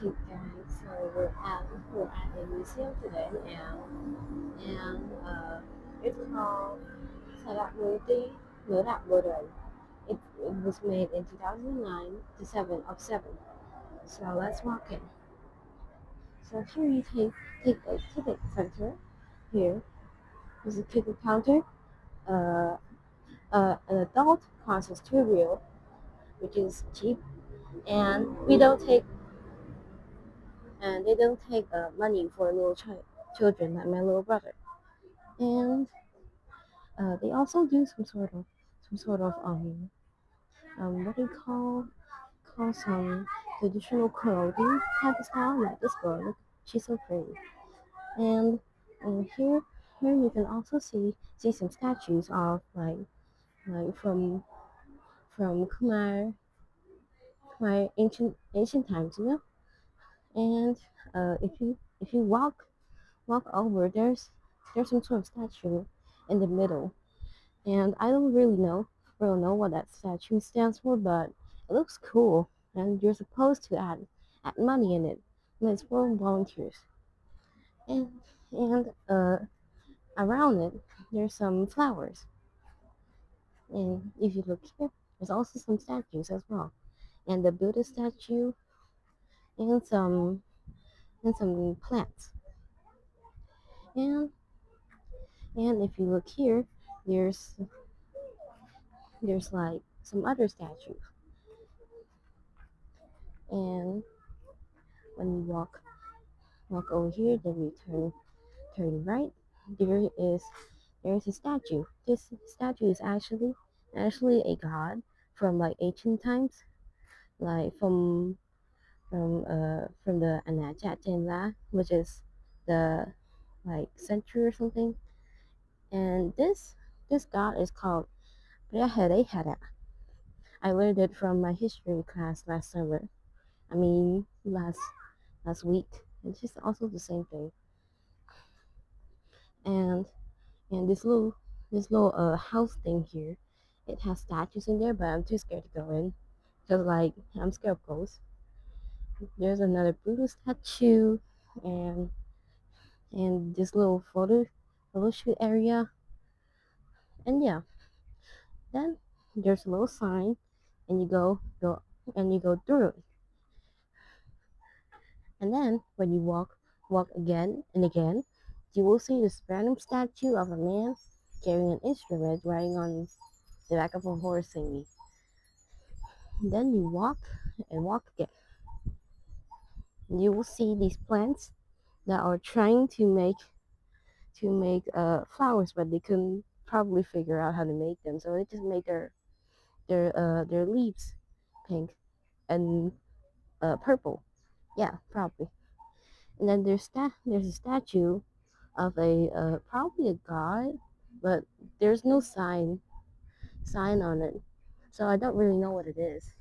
Okay, guys. So we're at a museum today, and it's called Sadak Multi Murat Modern. It was made in 2009 to 7 of 7. So let's walk in. So here you take a ticket center. Here is a ticket counter. Uh, an adult costs us 2 real, which is cheap, and we don't take and they don't take money for children like my little brother. And they also do some sort of what do you call some traditional clothing type of style, like this girl. Look, she's so pretty. And here you can also see some statues of like from Khmer ancient times, you know. And if you walk over, there's some sort of statue in the middle, and I don't really know what that statue stands for, but it looks cool, and you're supposed to add money in it, and it's for volunteers. And around it, there's some flowers, and if you look here, there's also some statues as well, and the Buddha statue, and some plants, and and if you look here, there's there's like some other statues, and when you walk over here, then you turn right. There is there's a statue. This statue is actually a god from like ancient times, like from the Anajat, which is the like century or something. And this god is called Brahadehara. I learned it from my history class last summer. I mean last week. It's just also the same thing. And and this little house thing here, it has statues in there, but I'm too scared to go in because like I'm scared of ghosts. There's another Buddha statue, and this little photo shoot area, and yeah, then there's a little sign, and you go through it, and then when you walk again and again, you will see this random statue of a man carrying an instrument riding on the back of a horse thingy. Then you walk and walk again. You will see these plants that are trying to make flowers, but they couldn't probably figure out how to make them, so they just make their leaves pink and purple. Yeah, probably. And then there's a statue of a probably a god, but there's no sign on it, so I don't really know what it is.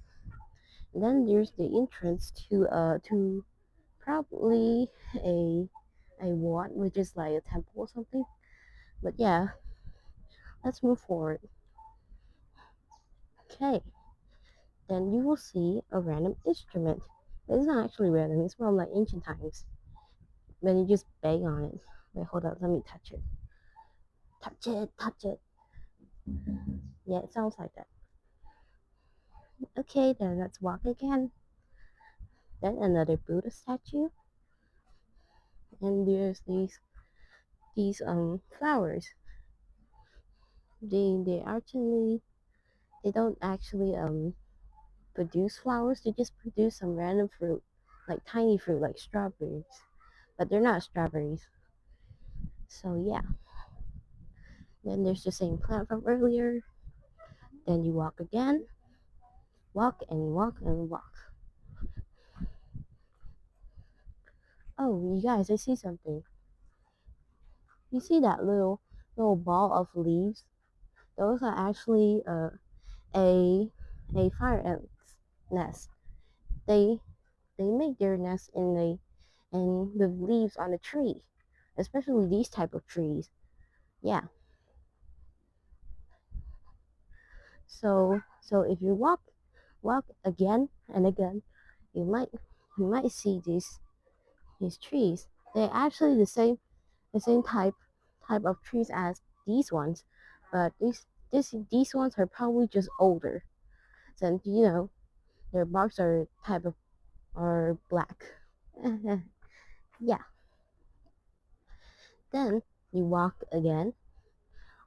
And then there's the entrance to probably a a what, which is like a temple or something. But yeah, let's move forward. Okay, then you will see a random instrument. It's not actually random, it's from like ancient times. When you just bang on it. Wait, hold up, let me touch it. Touch it, touch it. Yeah, it sounds like that. Okay, then let's walk again. Then another Buddha statue, and there's these flowers. They actually they don't actually produce flowers. They just produce some random fruit, like tiny fruit, like strawberries. But they're not strawberries. So yeah. Then there's the same plant from earlier. Then you walk again, walk and walk and walk. Oh, you guys, I see something. You see that little ball of leaves? Those are actually a a fire ant's nest. They they make their nest in the leaves on a tree, especially these type of trees. Yeah. So if you walk again and again, you might you might see these trees. They're actually the same type of trees as these ones, but these ones are probably just older, since their barks are black. Yeah. Then you walk again,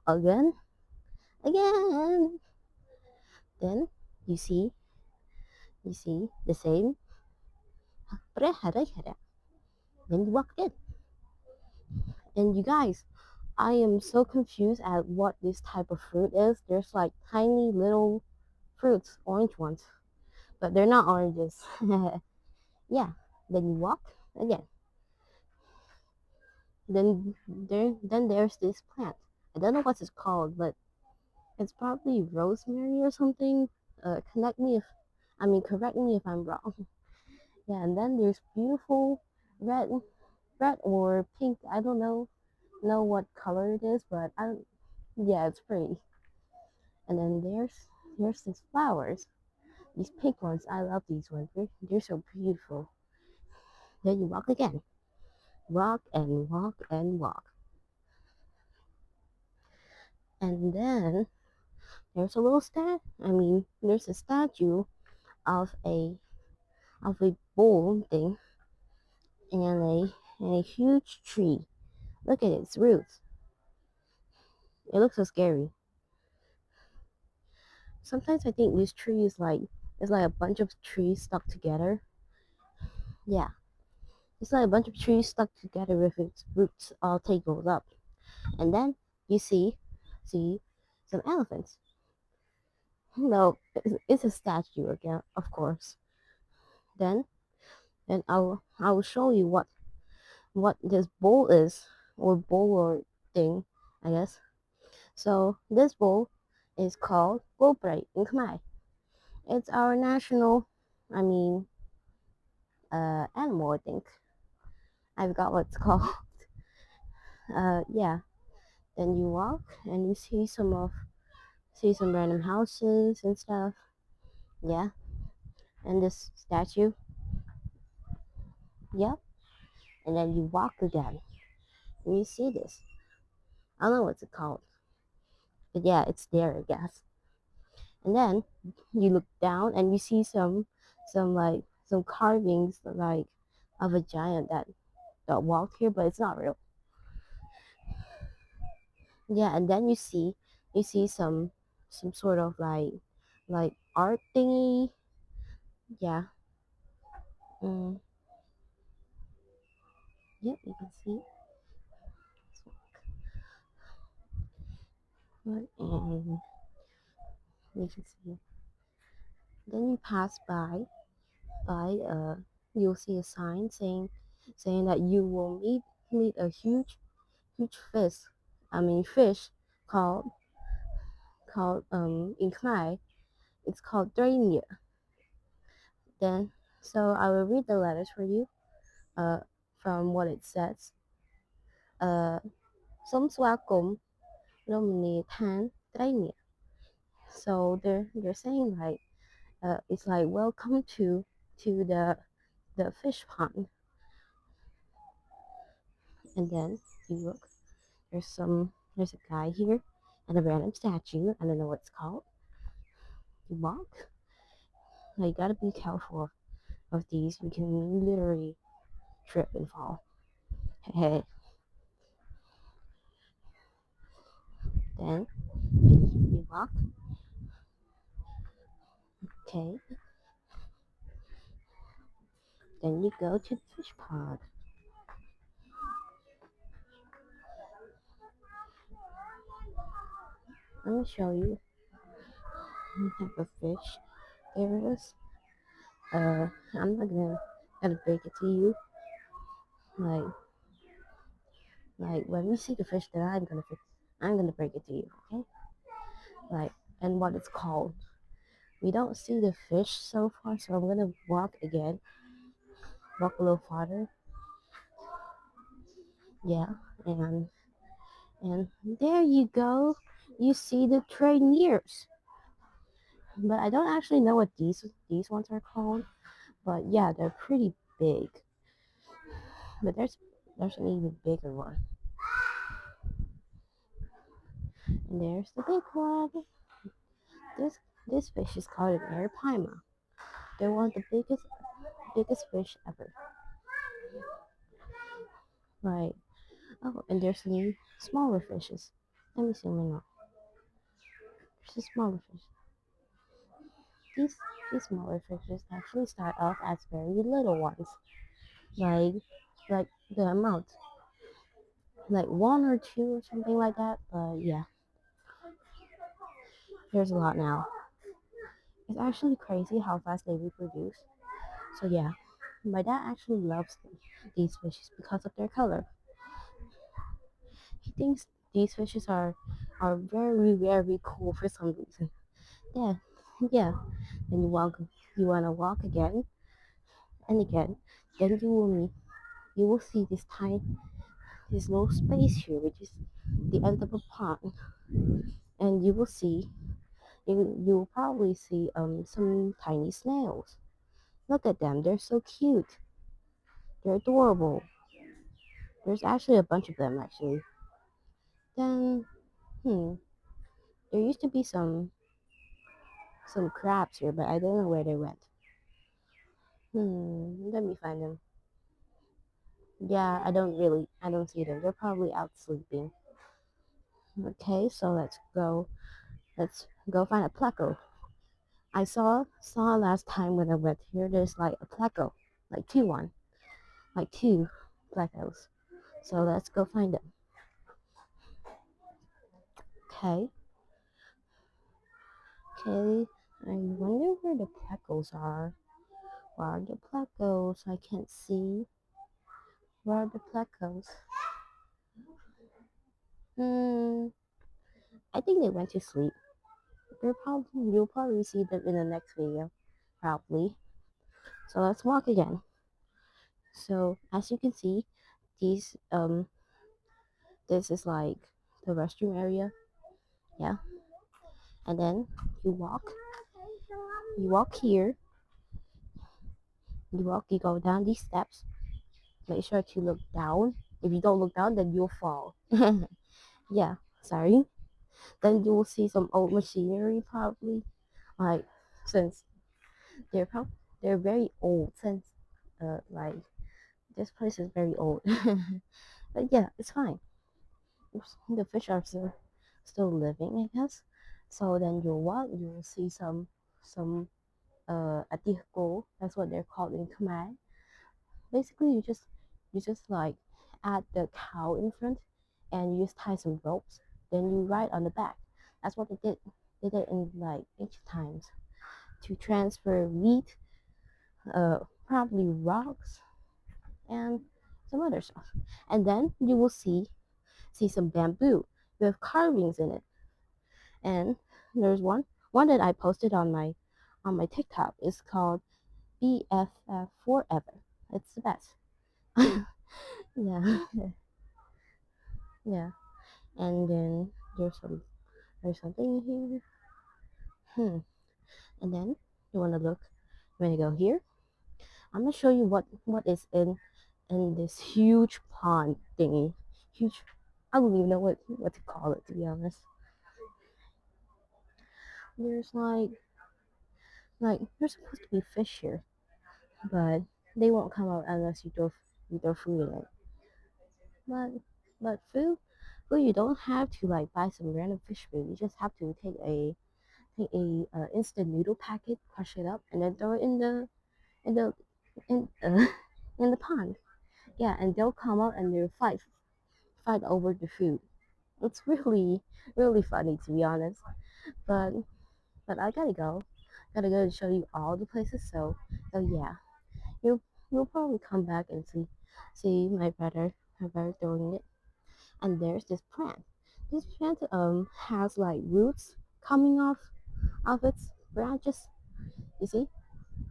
again, again. Then you see you see the same. Then you walk again. And you guys, I am so confused at what this type of fruit is. There's like tiny little fruits, orange ones, but they're not oranges. Yeah. Then you walk again. Then there's this plant. I don't know what it's called, but it's probably rosemary or something. Correct me if I'm wrong. Yeah, and then there's beautiful red, red or pink. I don't know what color it is, but yeah, it's pretty. And then there's these flowers, these pink ones. I love these ones. They're so beautiful. Then you walk again, walk and walk and walk, and then there's a little there's a statue of a bull thing and a huge tree. Look at its roots. It looks so scary. Sometimes I think this tree is like a bunch of trees stuck together. Yeah, it's like a bunch of trees stuck together with its roots all tangled up. And then you see some elephants. No, it's a statue again, of course. Then then I will show you what this bowl is, or thing, I guess. So this bowl is called gopray in Khmer. It's our national, I mean, animal. I think I forgot what it's called. Yeah. Then you walk and you see some random houses and stuff. Yeah. And this statue. Yep. And then you walk again and you see this. I don't know what's it called, but yeah, it's there, I guess. And then you look down and you see some carvings like of a giant that walked here, but it's not real. Yeah, and then you see some sort of like art thingy. Yeah. Mm, yep, you can see. And you can see. Then you pass by, you'll see a sign saying that you will meet a huge fish called in Khmer it's called Draenia. Then I will read the letters for you. Uh, from what it says. Uh, Som Swakum Nomini Tan Draenia. So they're saying like it's like welcome to the fish pond. And then you look, there's a guy here and a random statue. I don't know what it's called. You walk. Now you gotta be careful of these. You can literally trip and fall. Hey, then you walk. Okay, then you go to the fish pond. Let me show you what type of fish there is. I'm not gonna break it to you. Like when you see the fish that I'm gonna break it to you. Okay, like and what it's called. We don't see the fish so far, so I'm gonna walk again. Walk a little farther. Yeah, and there you go. You see the trainers. But I don't actually know what these ones are called. But yeah, they're pretty big, but there's an even bigger one, and there's the big one. This this fish is called an arapaima. They're one of the biggest fish ever. Right. Oh, and there's some smaller fishes. Let me zoom in on. There's a smaller fish. These these smaller fishes actually start off as very little ones, like like the amount, like one or two or something like that. But yeah, there's a lot now. It's actually crazy how fast they reproduce. So yeah, my dad actually loves these fishes because of their color. He thinks these fishes are very cool for some reason. Yeah, yeah. Then you wanna walk again and again. Then you will see this little space here, which is the end of a pond, and you will see you will probably see some tiny snails. Look at them, they're so cute. They're adorable. There's actually a bunch of them actually. Then there used to be some crabs here, but I don't know where they went. Let me find them. Yeah, I don't see them. They're probably out sleeping. Okay, so let's go find a pleco. I saw last time when I went here. There's like a pleco, like like two plecos. So let's go find them. Okay, okay. I wonder where the plecos are. Where are the plecos? I can't see. Where are the plecos? Hmm. I think they went to sleep. You'll probably see them in the next video, probably. So let's walk again. So as you can see, these this is like the restroom area. Yeah. And then you walk here, you go down these steps. Make sure to look down. If you don't look down, then you'll fall. Yeah, sorry. Then you will see some old machinery probably. Like since they're probably they're very old since like this place is very old. But yeah, it's fine. The fish are still living, I guess. So then you'll walk, you will see some atiko. That's what they're called in Khmer. Basically, you just like add the cow in front, and you just tie some ropes. Then you ride on the back. That's what they did. They did in like ancient times to transfer wheat, probably rocks, and some other stuff. And then you will see some bamboo with carvings in it. And there's one that I posted on my TikTok. It's called BFF Forever. It's the best. Yeah, yeah. And then there's something here. And then you wanna look. You wanna go here. I'm gonna show you what is in this huge pond thingy. Huge. I don't even know what to call it, to be honest. There's like there's supposed to be fish here, but they won't come out unless you throw food in it. But food you don't have to like buy some random fish food. You just have to take a instant noodle packet, crush it up, and then throw it in the in in the pond. Yeah, and they'll come out and they'll fight over the food. It's really funny, to be honest. But I gotta go and show you all the places. So yeah, you'll you'll probably come back and see my brother throwing it. And there's this plant. This plant has like roots coming off its branches. You see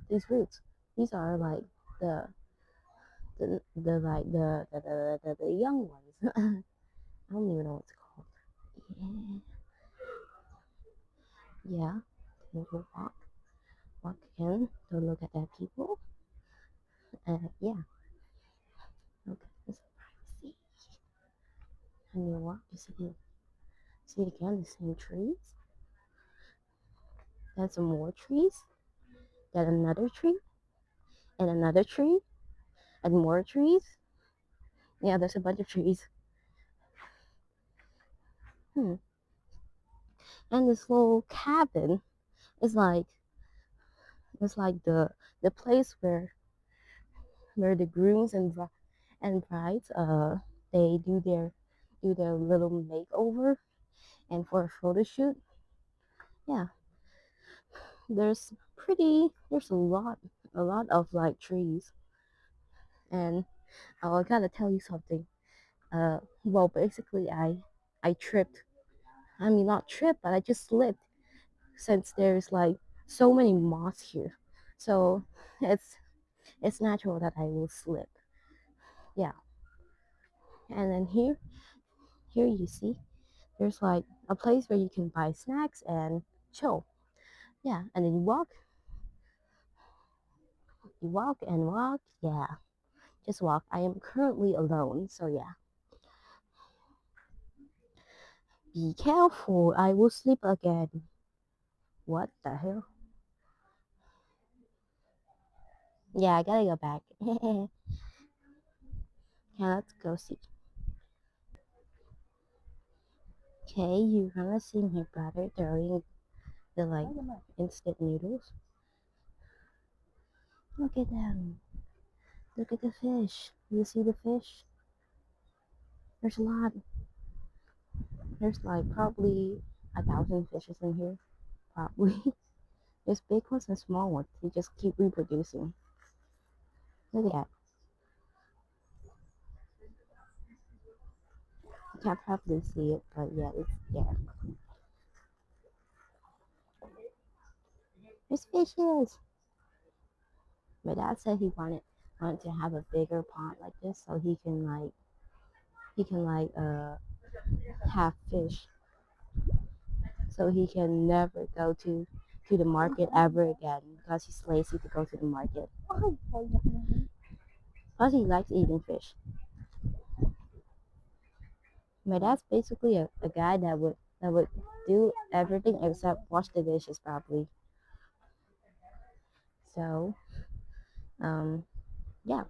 these roots? These are like the the like the young ones. I don't even know what it's called. Yeah, yeah. Then you walk again. Don't look at that people. Yeah. Okay. It's privacy. And you walk, you see again the same trees. Then some more trees. Then another tree, and another tree, and more trees. Yeah, there's a bunch of trees. Hmm. And this little cabin is like it's like the place where the grooms and brides they do their little makeover and for a photo shoot. Yeah, there's a lot of like trees. And I gotta tell you something. Well, basically I tripped. I mean, not tripped, but I just slipped since there's like so many moths here. So it's it's natural that I will slip. Yeah. And then here you see there's like a place where you can buy snacks and chill. Yeah, and then you walk and walk. Yeah, just walk. I am currently alone, so yeah. Be careful, I will sleep again. What the hell? Yeah, I gotta go back. Okay, let's go see. Okay, you're gonna see my brother throwing the like instant noodles. Look at them. Look at the fish. You see the fish? There's a lot. There's like probably 1,000 fishes in here. Probably. There's big ones and small ones. They just keep reproducing. Look at that. You can't probably see it, but yeah, it's there. There's fishes. My dad said he wanted to have a bigger pond like this so he can have fish. So he can never go to the market ever again because he's lazy to go to the market. Plus he likes eating fish. My dad's basically a guy that would do everything except wash the dishes probably. So, um, yeah.